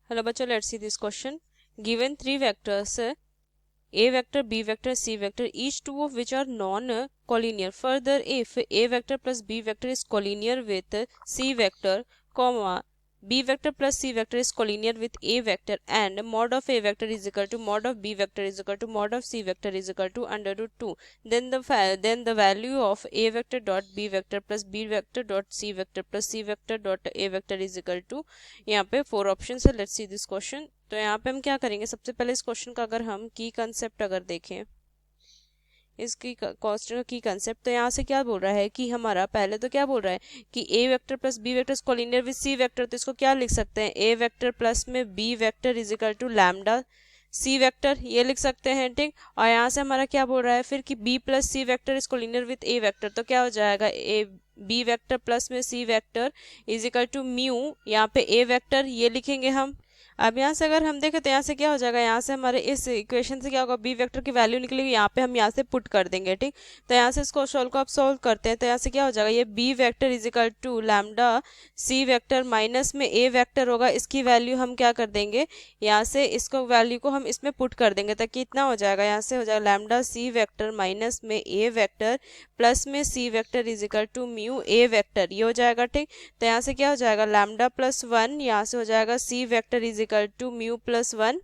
Hello bachcho, let's see this question. Given three vectors a vector, b vector, c vector, each two of which are non-collinear. Further, if a vector plus b vector is collinear with c vector, comma, b vector plus c vector is collinear with a vector, and mod of a vector is equal to mod of b vector is equal to mod of c vector is equal to under root 2, then the value of a vector dot b vector plus b vector dot c vector plus c vector dot a vector is equal to, यहाँ पे 4 option है. Let's see this question. तो यहाँ पे हम क्या करेंगे, सबसे पहले इस क्वेश्चन का अगर हम की कंसेप्ट अगर देखें, इसकी क्वेश्चन का की कंसेप्ट, तो यहाँ से क्या बोल रहा है कि हमारा पहले तो क्या बोल रहा है कि A vector plus B vector collinear with C vector. तो इसको क्या लिख सकते हैं, ए वेक्टर प्लस में B vector is equal to lambda C vector, ये लिख सकते हैं. ठीक. और यहाँ से हमारा क्या बोल रहा है फिर कि B plus C vector is collinear with A vector. तो क्या हो जाएगा, ए बी वेक्टर प्लस में C vector is equal to mu, यहाँ पे ए वेक्टर ये लिखेंगे हम. अब यहाँ से अगर हम देखें तो यहाँ से क्या हो जाएगा, यहाँ से हमारे इस इक्वेशन से क्या होगा, बी वेक्टर की वैल्यू निकलेगी, यहाँ पे हम यहाँ से पुट कर देंगे. ठीक. तो यहाँ से इसको सॉल्व को आप सॉल्व करते हैं तो यहाँ से क्या हो जाएगा, ये B vector is equal to lambda C vector minus में ए वेक्टर होगा, इसकी वैल्यू हम क्या कर देंगे, यहाँ से इसको वैल्यू को हम इसमें पुट कर देंगे ताकि इतना हो जाएगा, यहाँ से हो जाएगा लैम्डा सी वेक्टर माइनस में ए वेक्टर प्लस में C vector is equal to mu A vector, ये हो जाएगा. ठीक. तो यहाँ से क्या हो जाएगा, लैम्डा प्लस 1, यहाँ से हो जाएगा C vector is equal to mu plus 1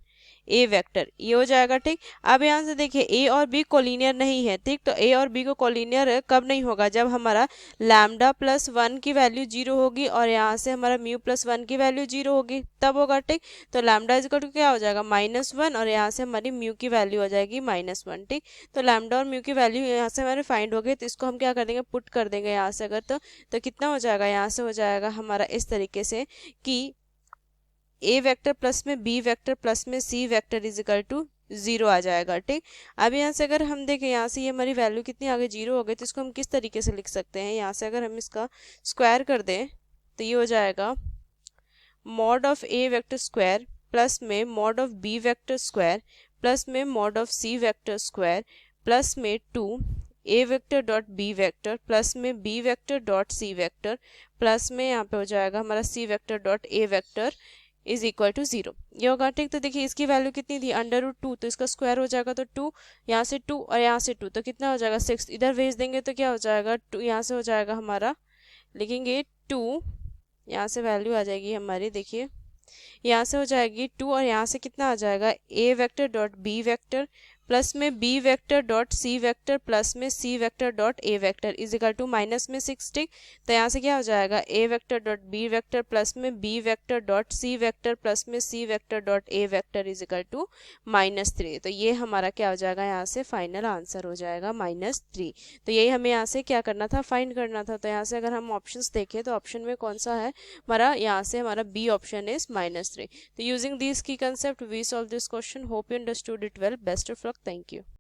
A vector, ये हो जाएगा. ठीक. अब यहाँ से देखिए ए और बी कोलिनियर नहीं है. ठीक. तो ए और बी को कोलिनियर कब नहीं होगा, जब हमारा लैम्डा प्लस 1 की वैल्यू 0 होगी और यहाँ से हमारा म्यू प्लस 1 की वैल्यू 0 होगी, तब होगा. ठीक. तो लैम्डा इज इक्वल टू क्या हो जाएगा, -1 और यहाँ से हमारी म्यू की वैल्यू हो जाएगी -1. ठीक. तो लैम्डा और म्यू की वैल्यू यहाँ से हमारे फाइंड हो गई, तो इसको हम क्या कर देंगे, पुट कर देंगे यहाँ से अगर तो कितना हो जाएगा, यहाँ से हो जाएगा हमारा इस तरीके से कि ए वेक्टर प्लस में बी वेक्टर प्लस में C vector is equal to 0 आ जाएगा. ठीक. अब यहाँ से अगर हम देखें, यहाँ से ये हमारी वैल्यू कितनी आ गई, 0 हो गई, तो इसको हम किस तरीके से लिख सकते हैं, यहाँ से अगर हम इसका स्क्वायर कर दें तो ये हो जाएगा mod of A vector square plus में mod of B vector square plus में mod of C vector square plus में 2 A vector dot B vector plus में B vector dot C vector plus में यहाँ पे हो जाएगा हमारा C vector dot A vector is equal to 0, ये होगा. ठीक. तो देखिए इसकी वैल्यू कितनी थी, अंडर रूट 2, तो इसका स्क्वायर हो जाएगा तो 2, यहाँ से 2 और यहाँ से 2, तो कितना हो जाएगा 6. इधर भेज देंगे तो क्या हो जाएगा 2, यहाँ से हो जाएगा हमारा, लिखेंगे 2, यहाँ से वैल्यू आ जाएगी हमारी, देखिए यहाँ से हो जाएगी 2 और यहाँ से कितना आ जाएगा, A vector dot B vector plus में B vector dot C vector plus में C vector dot A vector is equal to minus में 6. ठीक. तो यहाँ से क्या हो जाएगा, A vector dot B vector plus में B vector dot C vector plus में C vector dot A vector is equal to -3. तो ये हमारा क्या हो जाएगा, यहाँ से फाइनल आंसर हो जाएगा -3. तो यही हमें यहाँ से क्या करना था, फाइंड करना था. तो यहाँ से अगर हम ऑप्शंस देखें तो ऑप्शन में कौन सा है हमारा, यहाँ से हमारा बी ऑप्शन इज -3. तो using this key concept we solve this question. Hope you understood it well. Best of luck. Thank you.